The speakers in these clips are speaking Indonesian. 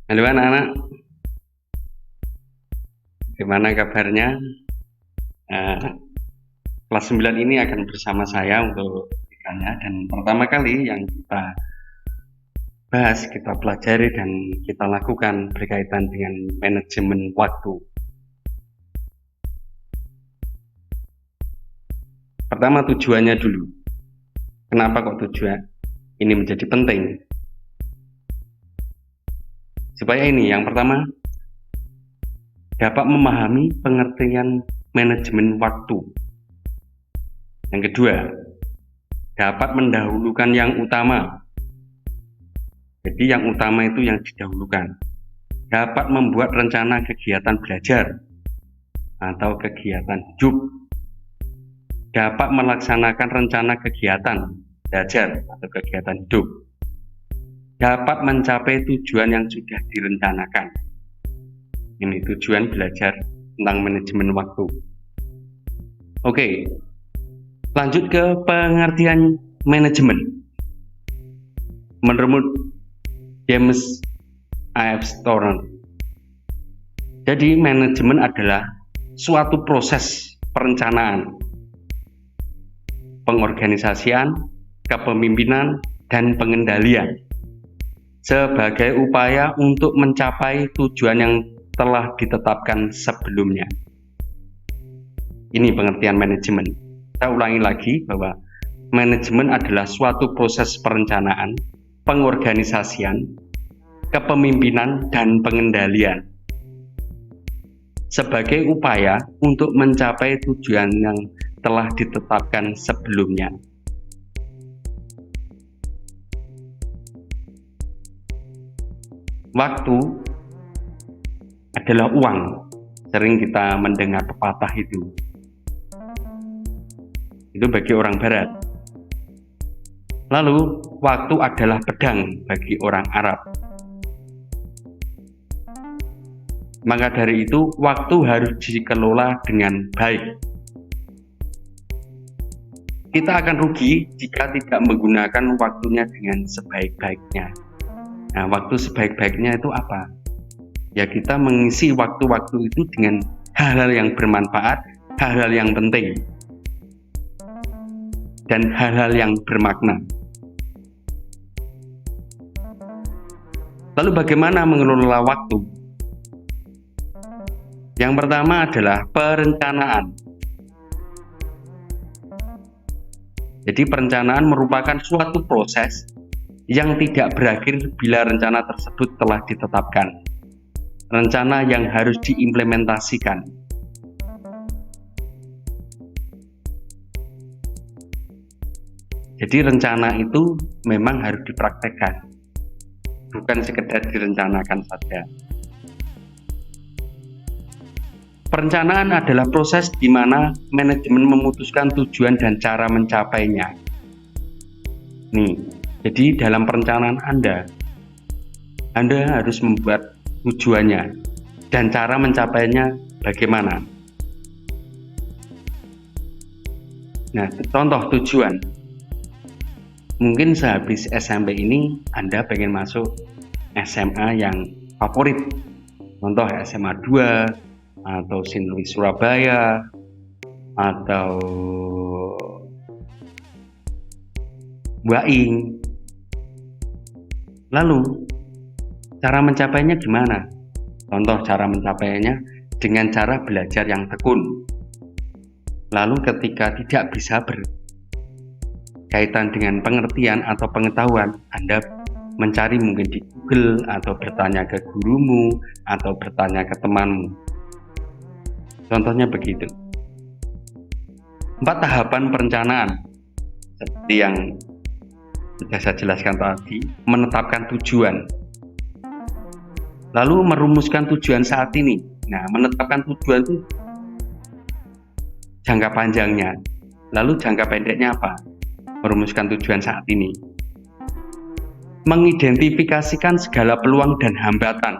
Halo anak-anak, gimana kabarnya? Eh, Kelas 9 ini akan bersama saya untuk ditanya, dan pertama kali yang kita bahas, kita pelajari dan kita lakukan berkaitan dengan manajemen waktu. Pertama, tujuannya dulu. Kenapa kok tujuan ini menjadi penting? Supaya ini, yang pertama, dapat memahami pengertian manajemen waktu. Yang kedua, dapat mendahulukan yang utama. Jadi yang utama itu yang didahulukan. Dapat membuat rencana kegiatan belajar atau kegiatan hidup. Dapat melaksanakan rencana kegiatan belajar atau kegiatan hidup. Dapat mencapai tujuan yang sudah direncanakan. Ini tujuan belajar tentang manajemen waktu. Oke, lanjut ke pengertian manajemen. Menurut James A. F. Storm, jadi manajemen adalah suatu proses perencanaan, pengorganisasian, kepemimpinan, dan pengendalian sebagai upaya untuk mencapai tujuan yang telah ditetapkan sebelumnya. Ini pengertian manajemen. Saya ulangi lagi bahwa manajemen adalah suatu proses perencanaan, pengorganisasian, kepemimpinan, dan pengendalian sebagai upaya untuk mencapai tujuan yang telah ditetapkan sebelumnya. Waktu adalah uang. Sering kita mendengar pepatah itu. Itu bagi orang barat. Lalu, waktu adalah pedang bagi orang Arab. Maka dari itu, waktu harus dikelola dengan baik. Kita akan rugi jika tidak menggunakan waktunya dengan sebaik-baiknya. Nah, waktu sebaik-baiknya itu apa? Ya, kita mengisi waktu-waktu itu dengan hal-hal yang bermanfaat, hal-hal yang penting, dan hal-hal yang bermakna. Lalu bagaimana mengelola waktu? Yang pertama adalah perencanaan. Jadi perencanaan merupakan suatu proses yang tidak berakhir bila rencana tersebut telah ditetapkan. Rencana yang harus diimplementasikan. Jadi rencana itu memang harus dipraktekkan, bukan sekedar direncanakan saja. Perencanaan adalah proses di mana manajemen memutuskan tujuan dan cara mencapainya. Nih, jadi dalam perencanaan Anda harus membuat tujuannya dan cara mencapainya bagaimana. Nah, contoh tujuan. Mungkin sehabis SMP ini Anda pengen masuk SMA yang favorit. Contoh SMA 2 atau Saint Louis Surabaya atau Waing. Lalu cara mencapainya gimana? Contoh cara mencapainya dengan cara belajar yang tekun. Lalu ketika tidak bisa berkaitan dengan pengertian atau pengetahuan, Anda mencari mungkin di Google atau bertanya ke gurumu atau bertanya ke temanmu. Contohnya begitu. 4 tahapan perencanaan seperti yang sudah saya jelaskan tadi. Menetapkan tujuan, lalu merumuskan tujuan saat ini. Nah, menetapkan tujuan itu jangka panjangnya, lalu jangka pendeknya apa? Merumuskan tujuan saat ini. Mengidentifikasikan segala peluang dan hambatan.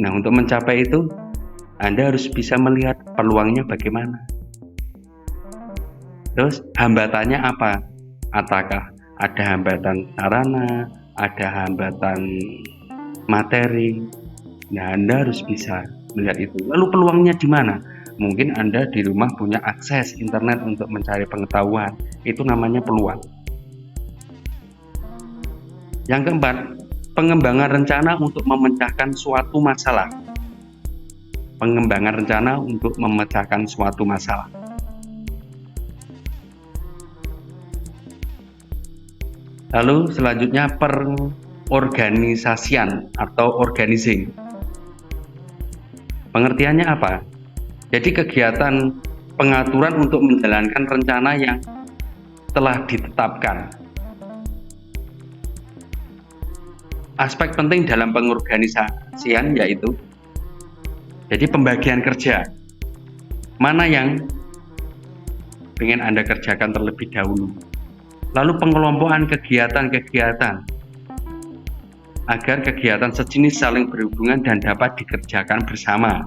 Nah, untuk mencapai itu, Anda harus bisa melihat peluangnya bagaimana. Terus, hambatannya apa? Apakah ada hambatan sarana, ada hambatan materi. Nah, Anda harus bisa melihat itu. Lalu peluangnya di mana? Mungkin Anda di rumah punya akses internet untuk mencari pengetahuan. Itu namanya peluang. Yang keempat, pengembangan rencana untuk memecahkan suatu masalah. Pengembangan rencana untuk memecahkan suatu masalah. Lalu selanjutnya perorganisasian atau organizing. Pengertiannya apa? Jadi kegiatan pengaturan untuk menjalankan rencana yang telah ditetapkan. Aspek penting dalam pengorganisasian yaitu jadi pembagian kerja. Mana yang ingin Anda kerjakan terlebih dahulu. Lalu pengelompokan kegiatan-kegiatan agar kegiatan sejenis saling berhubungan dan dapat dikerjakan bersama.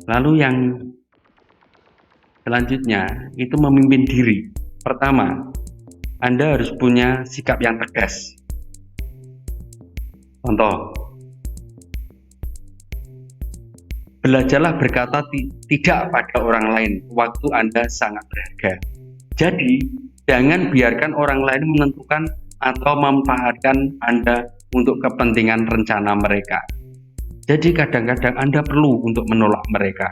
Lalu yang selanjutnya itu memimpin diri. Pertama, Anda harus punya sikap yang tegas. Contoh, belajarlah berkata tidak pada orang lain waktu Anda sangat berharga. Jadi, jangan biarkan orang lain menentukan atau memanfaatkan Anda untuk kepentingan rencana mereka. Jadi kadang-kadang Anda perlu untuk menolak mereka.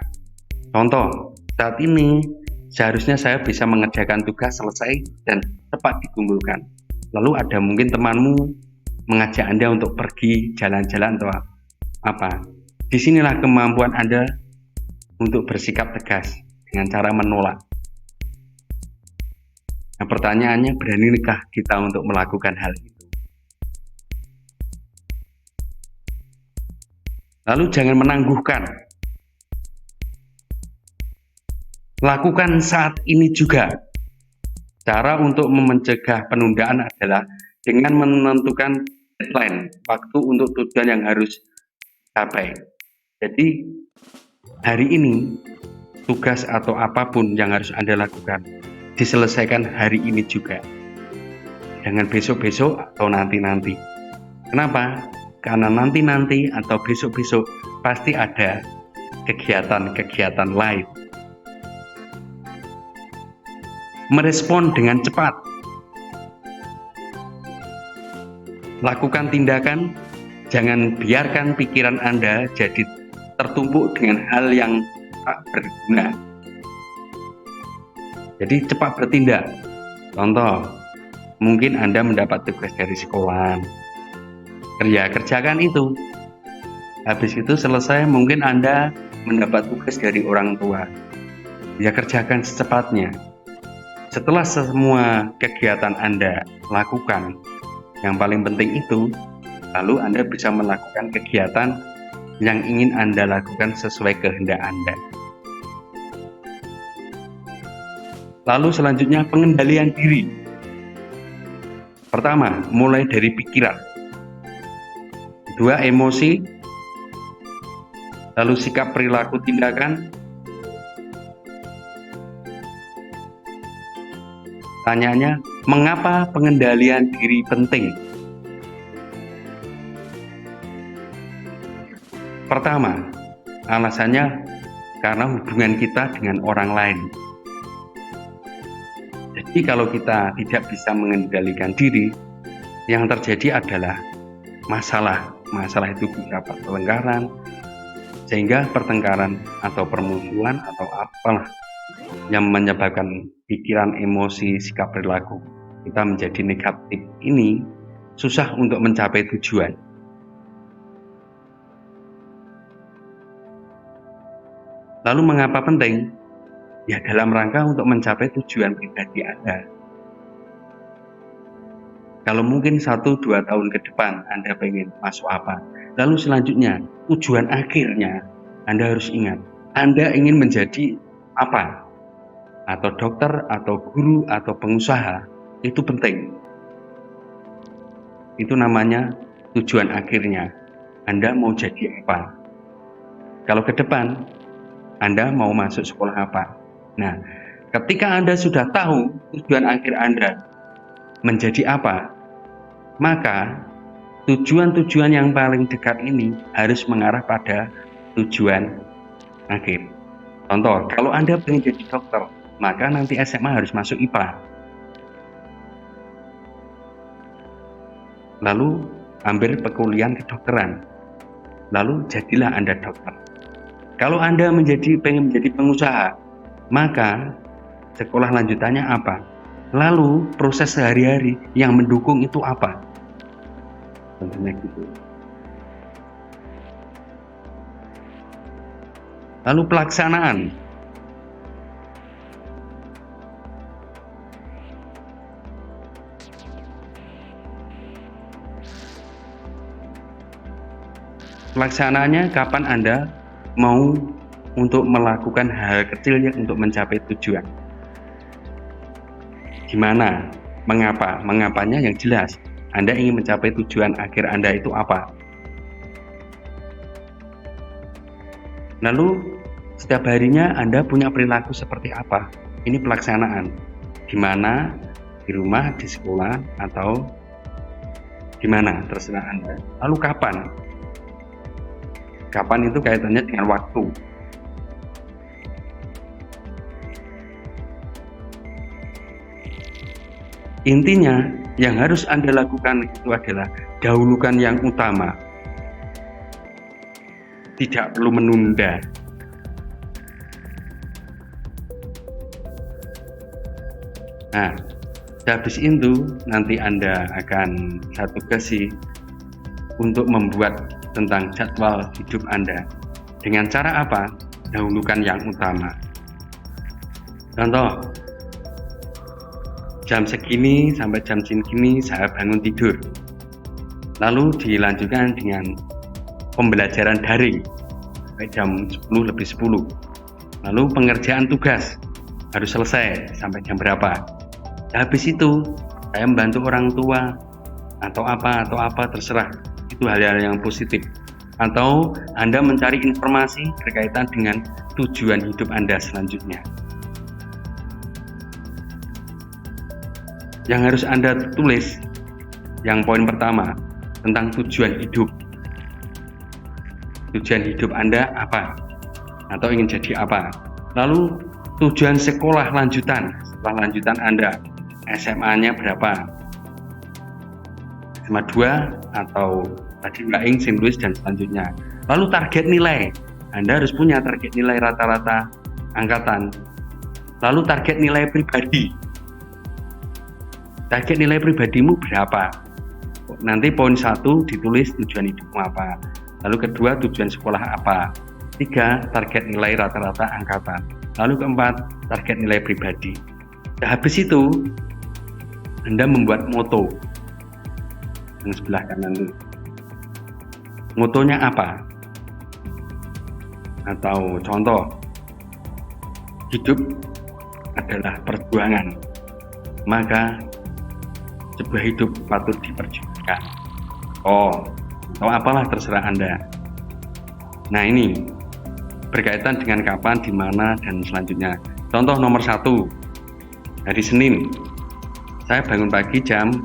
Contoh, saat ini seharusnya saya bisa mengerjakan tugas selesai dan cepat dikumpulkan. Lalu ada mungkin temanmu mengajak Anda untuk pergi jalan-jalan atau apa. Disinilah kemampuan Anda untuk bersikap tegas dengan cara menolak. Nah, pertanyaannya, beranikah kita untuk melakukan hal itu? Lalu jangan menangguhkan. Lakukan saat ini juga. Cara untuk mencegah penundaan adalah dengan menentukan deadline, waktu untuk tujuan yang harus dicapai. Jadi hari ini tugas atau apapun yang harus Anda lakukan diselesaikan hari ini juga. Jangan besok-besok atau nanti-nanti. Kenapa? Karena nanti-nanti atau besok-besok pasti ada kegiatan-kegiatan lain. Merespon dengan cepat. Lakukan tindakan, jangan biarkan pikiran Anda jadi tertumpuk dengan hal yang tak berguna. Jadi cepat bertindak. Contoh, mungkin Anda mendapat tugas dari sekolah. Kerjakan itu. Habis itu selesai, mungkin Anda mendapat tugas dari orang tua. Ya, kerjakan secepatnya. Setelah semua kegiatan Anda lakukan, yang paling penting itu, lalu Anda bisa melakukan kegiatan yang ingin Anda lakukan sesuai kehendak Anda. Lalu selanjutnya pengendalian diri. Pertama, mulai dari pikiran. Kedua, emosi, lalu sikap, perilaku, tindakan. Tanyanya, mengapa pengendalian diri penting? Pertama, alasannya karena hubungan kita dengan orang lain. Jadi kalau kita tidak bisa mengendalikan diri, yang terjadi adalah masalah itu bisa pertengkaran, sehingga pertengkaran atau permusuhan atau apalah yang menyebabkan pikiran, emosi, sikap, perilaku kita menjadi negatif ini susah untuk mencapai tujuan. Lalu mengapa penting? Ya, dalam rangka untuk mencapai tujuan pribadi Anda. Kalau mungkin 1-2 tahun ke depan Anda pengen masuk apa, lalu selanjutnya tujuan akhirnya Anda harus ingat, Anda ingin menjadi apa, atau dokter, atau guru, atau pengusaha. Itu penting. Itu namanya tujuan akhirnya. Anda mau jadi apa? Kalau ke depan Anda mau masuk sekolah apa? Nah, Ketika Anda sudah tahu tujuan akhir Anda menjadi apa, maka tujuan-tujuan yang paling dekat ini harus mengarah pada tujuan akhir. Contoh, kalau Anda ingin jadi dokter, maka nanti SMA harus masuk IPA. Lalu ambil perkuliahan kedokteran. Lalu jadilah Anda dokter. Kalau Anda pengen menjadi pengusaha, maka sekolah lanjutannya apa? Lalu proses sehari-hari yang mendukung itu apa? Tentunya gitu. Lalu pelaksanaan. Pelaksanaannya kapan Anda mau untuk melakukan hal kecil ya untuk mencapai tujuan. Gimana? Mengapa? Mengapanya yang jelas. Anda ingin mencapai tujuan akhir Anda itu apa? Lalu setiap harinya Anda punya perilaku seperti apa? Ini pelaksanaan. Gimana? Di rumah, di sekolah, atau gimana? Terserah Anda. Lalu kapan? Kapan itu kaitannya dengan waktu. Intinya, yang harus Anda lakukan itu adalah dahulukan yang utama. Tidak perlu menunda. Nah, habis itu nanti Anda akan satu tugas untuk membuat tentang jadwal hidup Anda. Dengan cara apa? Dahulukan yang utama. Contoh, jam segini sampai jam segini saya bangun tidur. Lalu dilanjutkan dengan pembelajaran daring sampai jam 10 lebih 10. Lalu pengerjaan tugas harus selesai sampai jam berapa. Habis itu saya membantu orang tua atau apa terserah. Itu hal-hal yang positif. Atau Anda mencari informasi berkaitan dengan tujuan hidup Anda selanjutnya. Yang harus Anda tulis, yang poin pertama, tentang tujuan hidup. Tujuan hidup Anda apa? Atau ingin jadi apa? Lalu tujuan sekolah lanjutan. Sekolah lanjutan Anda, SMA-nya berapa? SMA 2 atau tadi Mbak Ing, Louis, dan selanjutnya. Lalu target nilai. Anda harus punya target nilai rata-rata angkatan. Lalu target nilai pribadi. Target nilai pribadimu berapa? Nanti poin 1 ditulis tujuan hidupmu apa. Lalu kedua tujuan sekolah apa. 3 target nilai rata-rata angkatan. Lalu keempat target nilai pribadi. Nah, habis itu Anda membuat moto. Yang sebelah kanan itu. Motonya apa? Atau contoh, hidup adalah perjuangan, maka sebuah hidup patut diperjuangkan. Atau apalah terserah Anda. Nah, ini berkaitan dengan kapan, di mana, dan selanjutnya. Contoh nomor 1, hari Senin, saya bangun pagi jam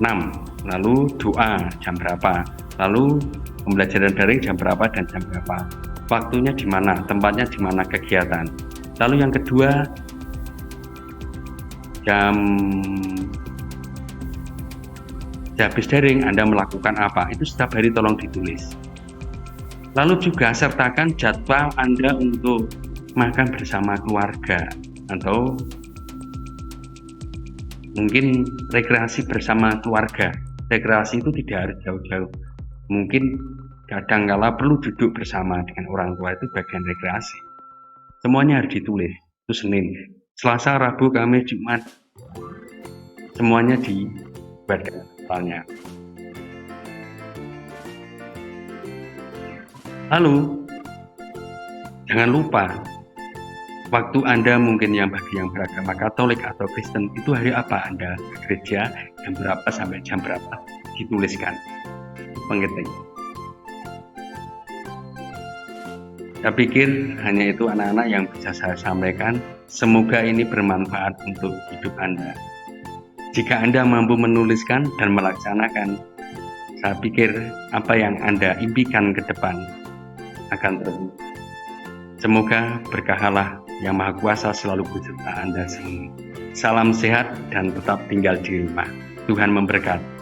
6, lalu doa jam berapa, lalu pembelajaran daring jam berapa dan jam berapa, waktunya di mana, tempatnya di mana, kegiatan. Lalu yang kedua, habis daring Anda melakukan apa, itu setiap hari tolong ditulis. Lalu juga sertakan jadwal Anda untuk makan bersama keluarga atau mungkin rekreasi bersama keluarga. Rekreasi itu tidak harus jauh-jauh. Mungkin kadang-kala perlu duduk bersama dengan orang tua, itu bagian rekreasi. Semuanya harus ditulis. Itu Senin, Selasa, Rabu, Kamis, Jumat. Semuanya dibuatkan jadwalnya. Lalu jangan lupa waktu Anda mungkin yang bagi yang beragama Katolik atau Kristen itu hari apa Anda ke gereja, jam berapa sampai jam berapa, dituliskan. Itu penting. Saya pikir hanya itu anak-anak yang bisa saya sampaikan. Semoga ini bermanfaat untuk hidup Anda. Jika Anda mampu menuliskan dan melaksanakan, saya pikir apa yang Anda impikan ke depan akan terwujud. Semoga berkah Allah yang Maha Kuasa selalu beserta Anda semua. Salam sehat dan tetap tinggal di rumah. Tuhan memberkati.